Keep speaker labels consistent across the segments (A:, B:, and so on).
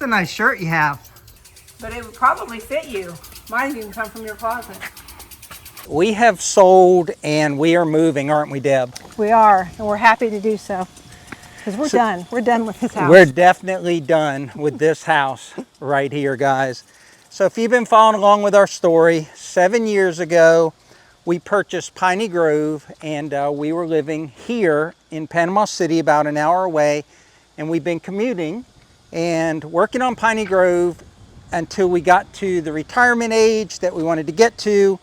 A: a nice shirt you have.
B: But it would probably fit you. Mine didn't come from your closet.
A: We have sold and we are moving, aren't we, Deb?
B: We are, and we're happy to do so. Because we're done. We're done with this house.
A: We're definitely done with this house right here, guys. So if you've been following along with our story, 7 years ago, we purchased Piney Grove, and we were living here in Panama City, about an hour away. And we've been commuting and working on Piney Grove until we got to the retirement age that we wanted to get to,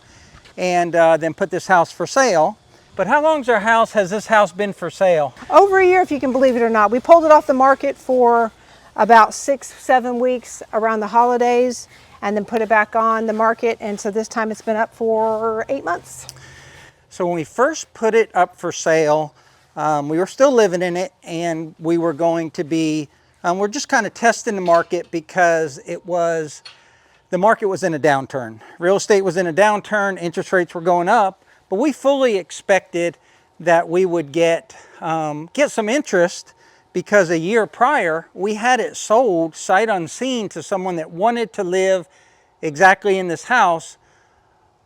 A: and then put this house for sale. But how long has this house been for sale?
B: Over a year, if you can believe it or not. We pulled it off the market for about 6-7 weeks around the holidays, and then put it back on the market. And so this time it's been up for 8 months.
A: So when we first put it up for sale, we were still living in it, and we were going to be, we're just kind of testing the market because the market was in a downturn. Real estate was in a downturn, interest rates were going up, but we fully expected that we would get some interest, because a year prior, we had it sold sight unseen to someone that wanted to live exactly in this house,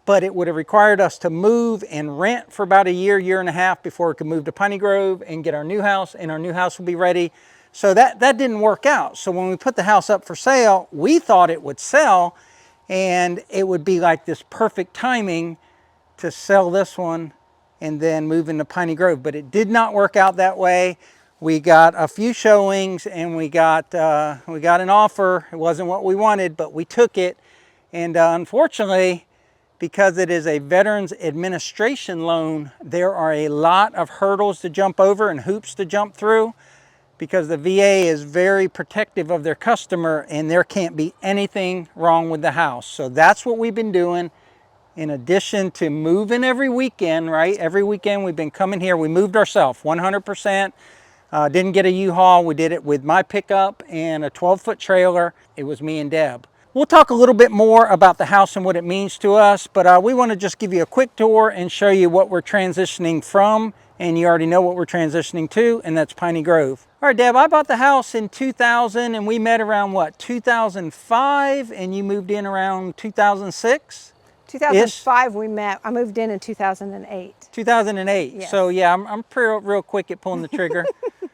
A: but it would have required us to move and rent for about a year, year and a half before we could move to Piney Grove and get our new house, and our new house would be ready. So that didn't work out. So when we put the house up for sale, we thought it would sell, and it would be like this perfect timing to sell this one and then move into Piney Grove. But it did not work out that way. We got a few showings, and we got an offer. It wasn't what we wanted, but we took it. And unfortunately, because it is a Veterans Administration loan, there are a lot of hurdles to jump over and hoops to jump through, because the VA is very protective of their customer, and there can't be anything wrong with the house. So that's what we've been doing, in addition to moving every weekend, right? Every weekend we've been coming here. We moved ourselves 100%. Didn't get a U-Haul. We did it with my pickup and a 12-foot trailer. It was me and Deb. We'll talk a little bit more about the house and what it means to us, but we want to just give you a quick tour and show you what we're transitioning from, and you already know what we're transitioning to, and that's Piney Grove. All right, Deb, I bought the house in 2000, and we met around, what, 2005, and you moved in around 2006?
B: 2005 we met. I moved in 2008.
A: 2008.
B: Yes.
A: So yeah, I'm real quick at pulling the trigger.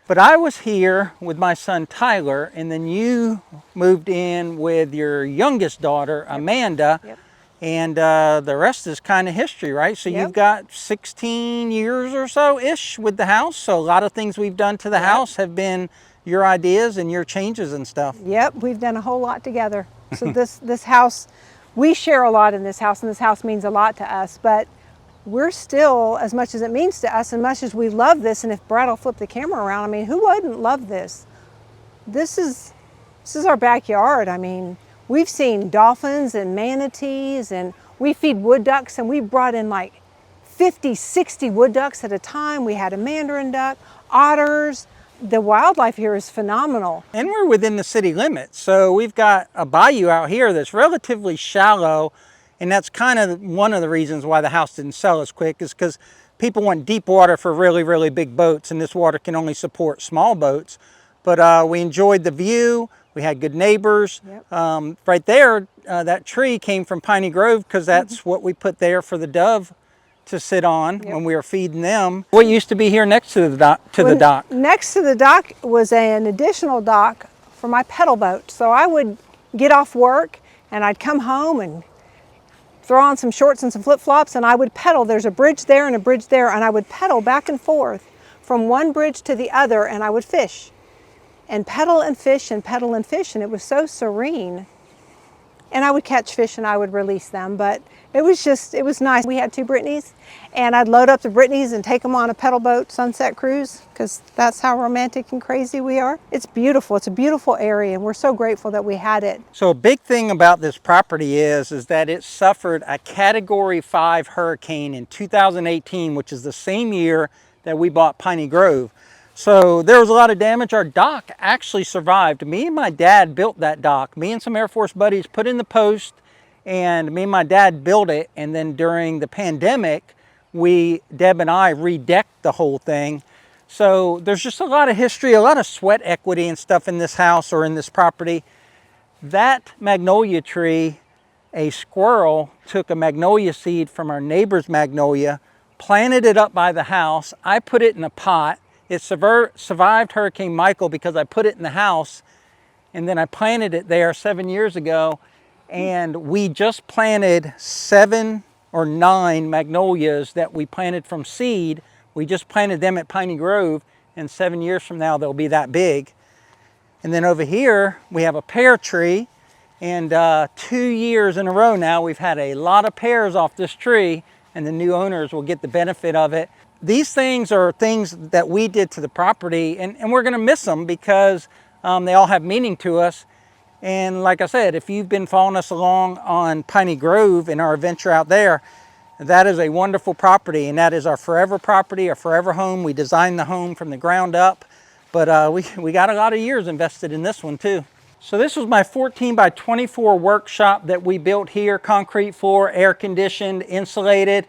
A: But I was here with my son Tyler, and then you moved in with your youngest daughter, Amanda.
B: Yep.
A: And the rest is kind of history, right? So you've got 16 years or so-ish with the house. So a lot of things we've done to the house have been your ideas and your changes and stuff.
B: Yep, we've done a whole lot together. So this house, we share a lot in this house, and this house means a lot to us, but we're still, as much as it means to us, and much as we love this, and if Brad will flip the camera around, I mean, who wouldn't love this? This is our backyard. I mean, we've seen dolphins and manatees, and we feed wood ducks, and we brought in like 50, 60 wood ducks at a time. We had a mandarin duck, otters. The wildlife here is phenomenal.
A: And we're within the city limits. So we've got a bayou out here that's relatively shallow, and that's kind of one of the reasons why the house didn't sell as quick, is because people want deep water for really, really big boats, and this water can only support small boats. But we enjoyed the view. We had good neighbors. Yep. Right there, that tree came from Piney Grove, because that's what we put there for the dove to sit on when we were feeding them. What used to be here next to the dock?
B: Next to the dock was an additional dock for my pedal boat. So I would get off work, and I'd come home and throw on some shorts and some flip-flops, and I would pedal. There's a bridge there and a bridge there, and I would pedal back and forth from one bridge to the other, and I would fish and pedal and fish and pedal and fish, and it was so serene. And I would catch fish and I would release them, but it was nice. We had 2 Britneys, and I'd load up the Britneys and take them on a pedal boat sunset cruise, because that's how romantic and crazy we are. It's beautiful. It's a beautiful area, and we're so grateful that we had it.
A: So a big thing about this property is that it suffered a Category 5 hurricane in 2018, which is the same year that we bought Piney Grove. So there was a lot of damage. Our dock actually survived. Me and my dad built that dock. Me and some Air Force buddies put in the post, and me and my dad built it. And then during the pandemic, Deb and I redecked the whole thing. So there's just a lot of history, a lot of sweat equity and stuff in this house or in this property. That magnolia tree, a squirrel took a magnolia seed from our neighbor's magnolia, planted it up by the house. I put it in a pot. It survived Hurricane Michael because I put it in the house, and then I planted it there 7 years ago, and we just planted 7 or 9 magnolias that we planted from seed. We just planted them at Piney Grove, and 7 years from now they'll be that big. And then over here we have a pear tree, and 2 years in a row now we've had a lot of pears off this tree, and the new owners will get the benefit of it. These things are things that we did to the property, and we're gonna miss them because they all have meaning to us. And like I said, if you've been following us along on Piney Grove and our adventure out there, that is a wonderful property, and that is our forever property, our forever home. We designed the home from the ground up, but we got a lot of years invested in this one too. So this was my 14 by 24 workshop that we built here, concrete floor, air conditioned, insulated,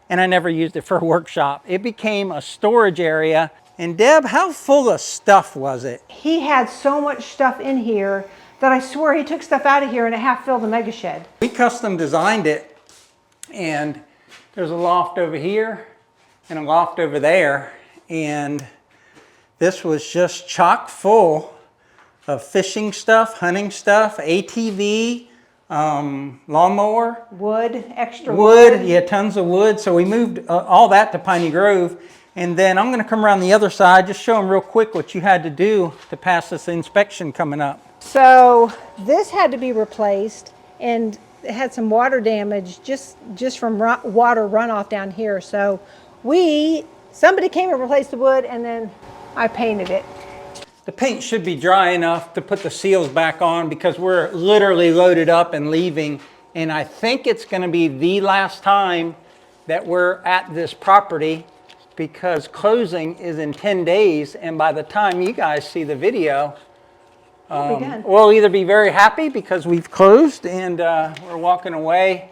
A: and I never used it for a workshop. It became a storage area. And Deb, how full of stuff was it?
B: He had so much stuff in here that I swear he took stuff out of here and it half filled the mega shed.
A: We custom designed it, and there's a loft over here and a loft over there, and this was just chock full of fishing stuff, hunting stuff, ATV, lawnmower.
B: Wood, extra
A: wood. Yeah, tons of wood. So we moved all that to Piney Grove. And then I'm gonna come around the other side, just show them real quick what you had to do to pass this inspection coming up.
B: So this had to be replaced, and it had some water damage just from water runoff down here. So somebody came and replaced the wood, and then I painted it.
A: The paint should be dry enough to put the seals back on because we're literally loaded up and leaving. And I think it's gonna be the last time that we're at this property because closing is in 10 days. And by the time you guys see the video, we'll either be very happy because we've closed and we're walking away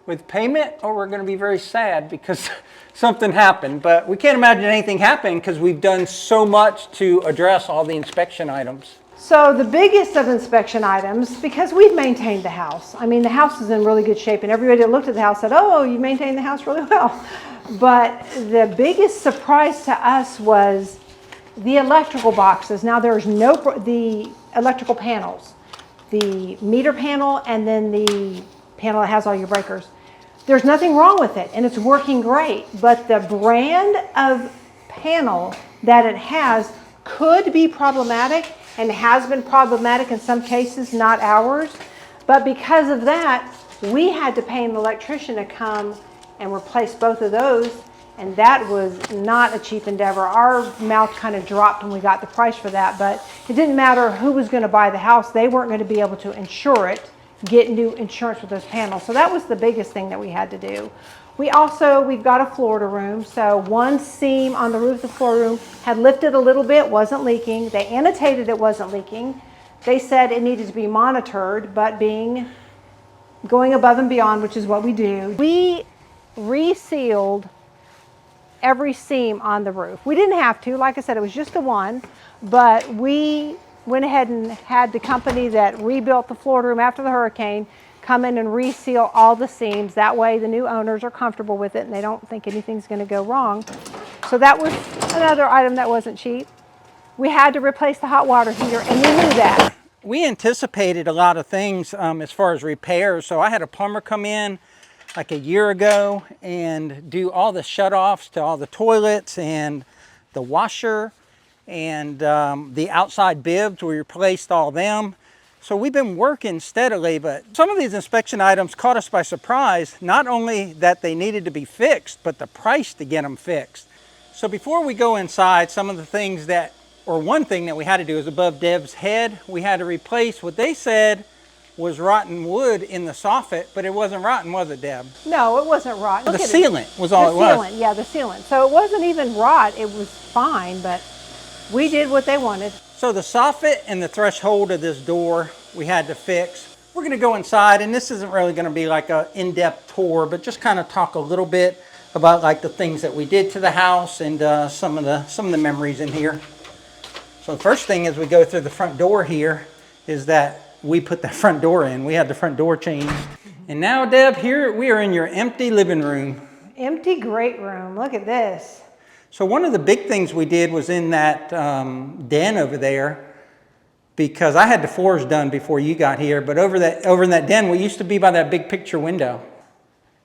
A: with payment, or we're going to be very sad because something happened. But we can't imagine anything happening because we've done so much to address all the inspection items.
B: So the biggest of inspection items, because we've maintained the house. I mean, the house is in really good shape, and everybody that looked at the house said, oh, you maintained the house really well. But the biggest surprise to us was the electrical boxes. Now there's the electrical panels, the meter panel, and then the panel that has all your breakers. There's nothing wrong with it, and it's working great. But the brand of panel that it has could be problematic, and has been problematic in some cases, not ours. But because of that, we had to pay an electrician to come and replace both of those, and that was not a cheap endeavor. Our mouth kind of dropped when we got the price for that, but it didn't matter who was going to buy the house. They weren't going to be able to insure it, get new insurance with those panels. So that was the biggest thing that we had to do. We've got a Florida room, so one seam on the roof of the Florida room had lifted a little bit, wasn't leaking. They annotated it wasn't leaking. They said it needed to be monitored, but going above and beyond, which is what we do. We resealed every seam on the roof. We didn't have to, like I said, it was just the one, but we went ahead and had the company that rebuilt the Florida room after the hurricane come in and reseal all the seams. That way the new owners are comfortable with it and they don't think anything's going to go wrong. So that was another item that wasn't cheap. We had to replace the hot water heater, and we knew that.
A: We anticipated a lot of things as far as repairs. So I had a plumber come in like a year ago and do all the shut-offs to all the toilets and the washer and the outside bibs. We replaced all them. So we've been working steadily, but some of these inspection items caught us by surprise, not only that they needed to be fixed, but the price to get them fixed. So before we go inside, some of the things one thing that we had to do is above Deb's head, we had to replace what they said was rotten wood in the soffit, but it wasn't rotten, was it, Deb?
B: No, it wasn't rotten.
A: The sealant was all it was.
B: Yeah, the sealant. So it wasn't even rot, it was fine, but we did what they wanted.
A: So the soffit and the threshold of this door we had to fix. We're gonna go inside, and this isn't really gonna be like an in-depth tour, but just kind of talk a little bit about like the things that we did to the house and some of the memories in here. So the first thing as we go through the front door here is that we put that front door in. We had the front door changed. And now, Deb, here we are in your empty living room.
B: Empty great room. Look at this.
A: So one of the big things we did was in that den over there, because I had the floors done before you got here, but over in that den, we used to be by that big picture window.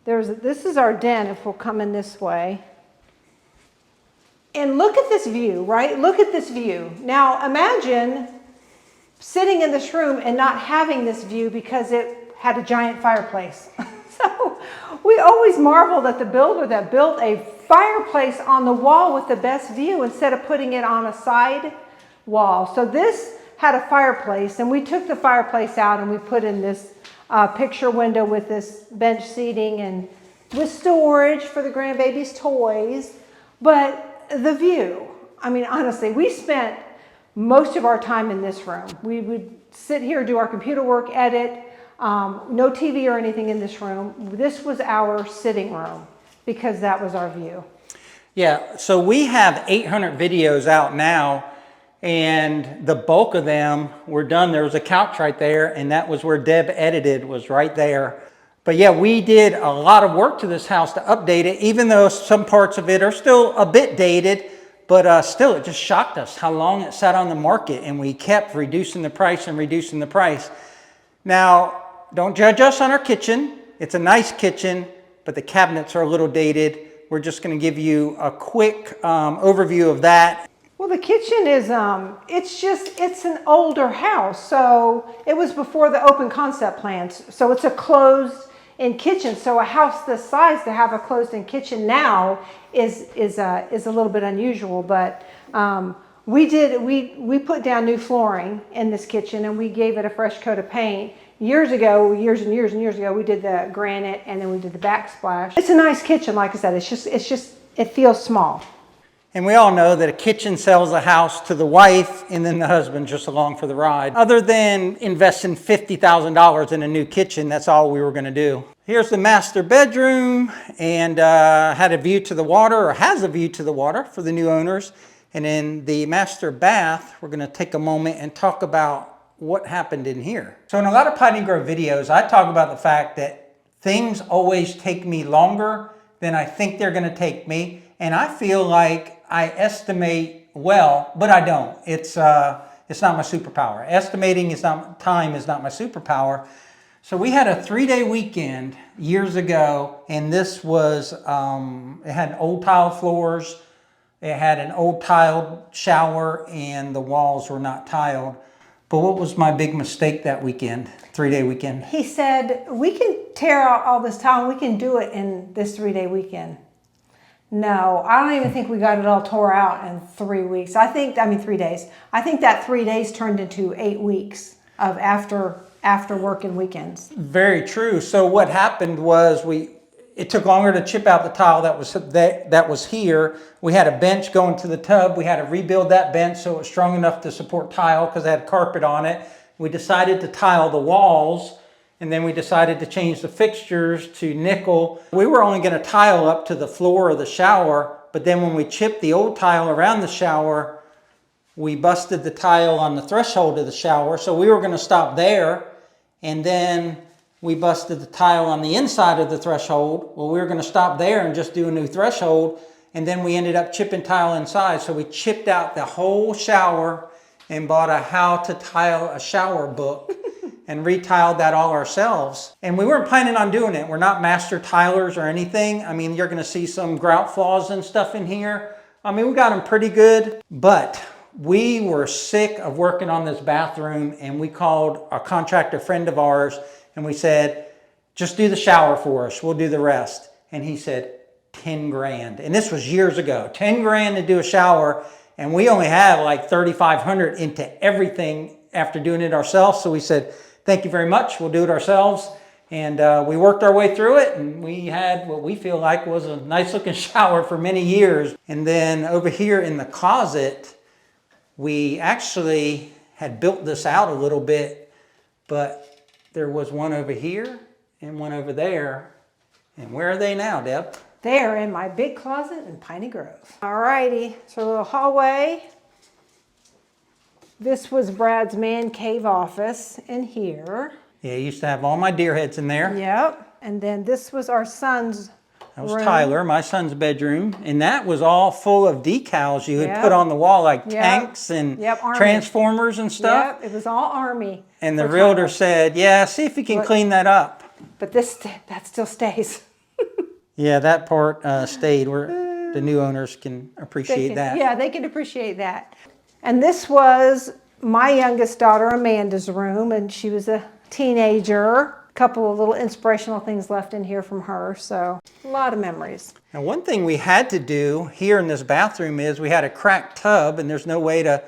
B: This is our den if we'll come in this way. And look at this view, right? Look at this view. Now imagine sitting in this room and not having this view because it had a giant fireplace. So we always marveled at the builder that built a fireplace on the wall with the best view instead of putting it on a side wall. So this had a fireplace, and we took the fireplace out and we put in this picture window with this bench seating and with storage for the grandbaby's toys. But the view, I mean, honestly, we spent most of our time in this room. We would sit here, do our computer work, edit, no TV or anything in this room. This was our sitting room because that was our view.
A: Yeah, so we have 800 videos out now, and the bulk of them were done. There was a couch right there, and that was where Deb edited, was right there. But yeah, we did a lot of work to this house to update it, even though some parts of it are still a bit dated, but still it just shocked us how long it sat on the market, and we kept reducing the price and reducing the price. Now, don't judge us on our kitchen. It's a nice kitchen, but the cabinets are a little dated. We're just going to give you a quick overview of that.
B: Well, the kitchen is, it's an older house. So it was before the open concept plans. So it's a closed-in kitchen. So a house this size to have a closed-in kitchen now is a little bit unusual. But we put down new flooring in this kitchen, and we gave it a fresh coat of paint. Years and years ago, we did the granite, and then we did the backsplash. It's a nice kitchen, like I said. It feels small.
A: And we all know that a kitchen sells a house to the wife, and then the husband just along for the ride. Other than investing $50,000 in a new kitchen, that's all we were going to do. Here's the master bedroom, and had a view to the water, or has a view to the water for the new owners. And in the master bath, we're going to take a moment and talk about what happened in here. So in a lot of Piney Grove videos, I talk about the fact that things always take me longer than I think they're going to take me. And I feel like I estimate well, but I don't. It's not my superpower. Estimating time is not my superpower. So we had a 3-day weekend years ago, and this was, it had old tile floors, it had an old tiled shower, and the walls were not tiled. But what was my big mistake that weekend, 3-day weekend?
B: He said, we can tear out all this tile and we can do it in this 3-day weekend. No, I don't even think we got it all tore out in 3 weeks. 3 days. I think that 3 days turned into 8 weeks of after work and weekends.
A: Very true. So what happened was it took longer to chip out the tile that was here. We had a bench going to the tub. We had to rebuild that bench so it was strong enough to support tile because it had carpet on it. We decided to tile the walls, and then we decided to change the fixtures to nickel. We were only going to tile up to the floor of the shower, but then when we chipped the old tile around the shower, we busted the tile on the threshold of the shower. So we were going to stop there, and then we busted the tile on the inside of the threshold. Well, we were going to stop there and just do a new threshold, and then we ended up chipping tile inside. So we chipped out the whole shower and bought a How to Tile a Shower book and retiled that all ourselves. And we weren't planning on doing it. We're not master tilers or anything. I mean, you're going to see some grout flaws and stuff in here. I mean, we got them pretty good, but we were sick of working on this bathroom, and we called a contractor friend of ours and we said, just do the shower for us. We'll do the rest. And he said, 10 grand. And this was years ago, 10 grand to do a shower. And we only have like 3,500 into everything after doing it ourselves. So we said, thank you very much. We'll do it ourselves. And we worked our way through it, and we had what we feel like was a nice looking shower for many years. And then over here in the closet, we actually had built this out a little bit, but there was one over here and one over there. And where are they now, Deb?
B: They are in my big closet in Piney Grove. All righty, so a little hallway. This was Brad's man cave office in here.
A: Yeah, I used to have all my deer heads in there.
B: Yep. And then this was our son's
A: That was
B: room.
A: Tyler, my son's bedroom. And that was all full of decals you had
B: Yep.
A: put on the wall, like
B: Yep.
A: tanks and
B: Army.
A: transformers and stuff.
B: Yep, it was all Army.
A: And the
B: for
A: realtor
B: Tyler.
A: said, yeah, see if you can clean that up.
B: But that still stays.
A: Yeah, that part stayed where the new owners can appreciate that.
B: Yeah, they can appreciate that. And this was my youngest daughter Amanda's room, and she was a teenager. A couple of little inspirational things left in here from her, so a lot of memories.
A: Now, one thing we had to do here in this bathroom is we had a cracked tub, and there's no way to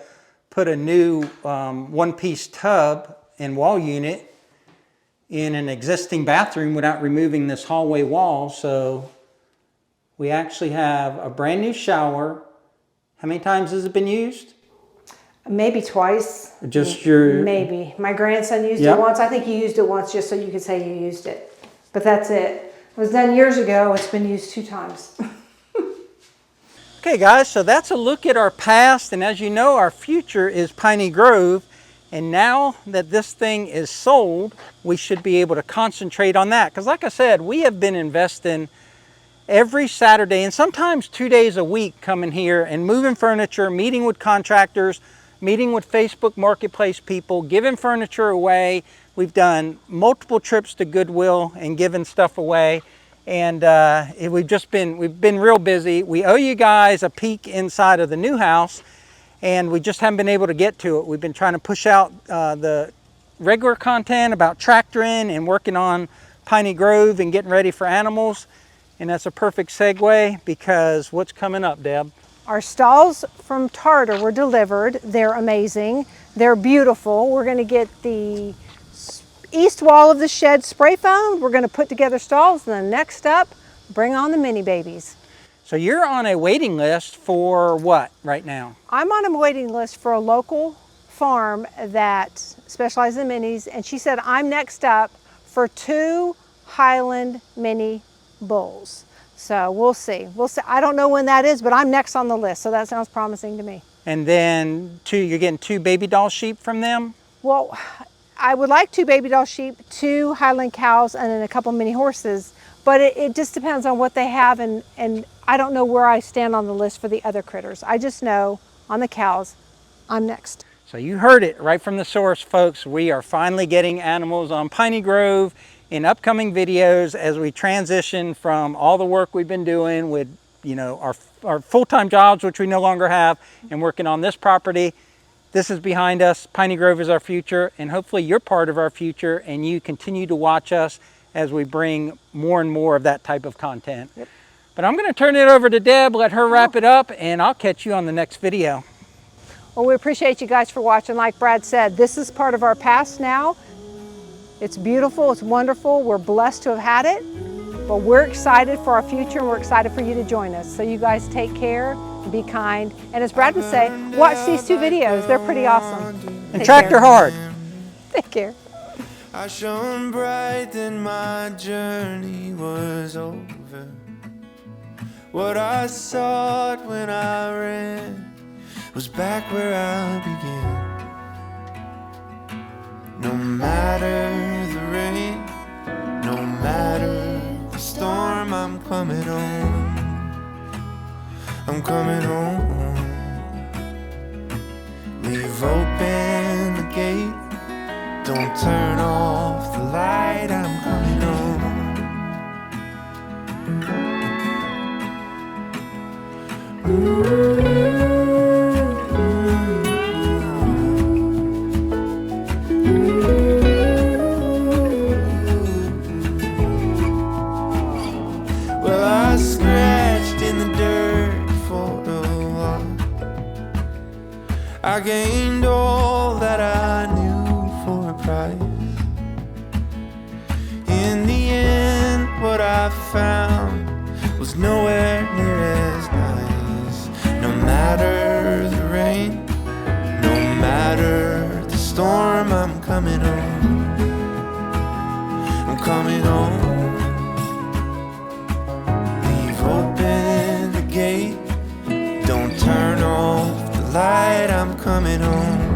A: put a new one-piece tub and wall unit in an existing bathroom without removing this hallway wall. So we actually have a brand new shower. How many times has it been used?
B: Maybe twice.
A: Just your...
B: Maybe. My grandson used it once. I think he used it once just so you could say you used it. But that's it. It was done years ago. It's been used 2 times.
A: Okay guys, so that's a look at our past, and as you know, our future is Piney Grove. And now that this thing is sold, we should be able to concentrate on that. Because like I said, we have been investing every Saturday and sometimes 2 days a week coming here and moving furniture, meeting with contractors, meeting with Facebook Marketplace people, giving furniture away. We've done multiple trips to Goodwill and given stuff away. And we've been real busy. We owe you guys a peek inside of the new house, and we just haven't been able to get to it. We've been trying to push out the regular content about tractoring and working on Piney Grove and getting ready for animals. And that's a perfect segue because what's coming up, Deb?
B: Our stalls from Tartar were delivered. They're amazing. They're beautiful. We're going to get the east wall of the shed spray foamed. We're going to put together stalls, and then next up, bring on the mini babies.
A: So you're on a waiting list for what right now?
B: I'm on a waiting list for a local farm that specializes in minis, and she said I'm next up for 2 Highland mini bulls. So we'll see. We'll see. I don't know when that is, but I'm next on the list, so that sounds promising to me.
A: And then you're getting 2 baby doll sheep from them?
B: Well, I would like 2 baby doll sheep, 2 Highland cows, and then a couple mini horses. But it just depends on what they have, and I don't know where I stand on the list for the other critters. I just know on the cows, I'm next.
A: So you heard it right from the source, folks. We are finally getting animals on Piney Grove in upcoming videos as we transition from all the work we've been doing with, you know, our full-time jobs, which we no longer have, and working on this property. This is behind us. Piney Grove is our future, and hopefully you're part of our future and you continue to watch us as we bring more and more of that type of content. Yep. But I'm going to turn it over to Deb, let her wrap it up, and I'll catch you on the next video.
B: Well, we appreciate you guys for watching. Like Brad said, this is part of our past now. It's beautiful, it's wonderful. We're blessed to have had it, but we're excited for our future, and we're excited for you to join us. So you guys take care, be kind, and as Brad would say, watch these 2 videos. They're pretty awesome.
A: And tractor hard.
B: Take care.
C: I shone bright, then my journey was over. What I sought when I ran was back where I began. No matter the rain, no matter the storm, I'm coming home. I'm coming home. Leave open the gate, don't turn off the light, I'm coming home. Well, I scratched in the dirt for a while. I gained all that I knew for a price. In the end, what I found was nowhere near as nice. No matter the rain, no matter the storm, I'm coming home. I'm coming home. Leave open the gate, don't turn off the light, I'm coming home.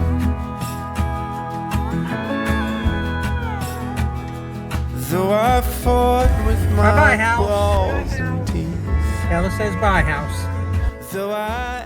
C: Though I fought with my
A: Bye-bye, house.
C: claws and teeth.
A: Ella says bye, house.
C: Though I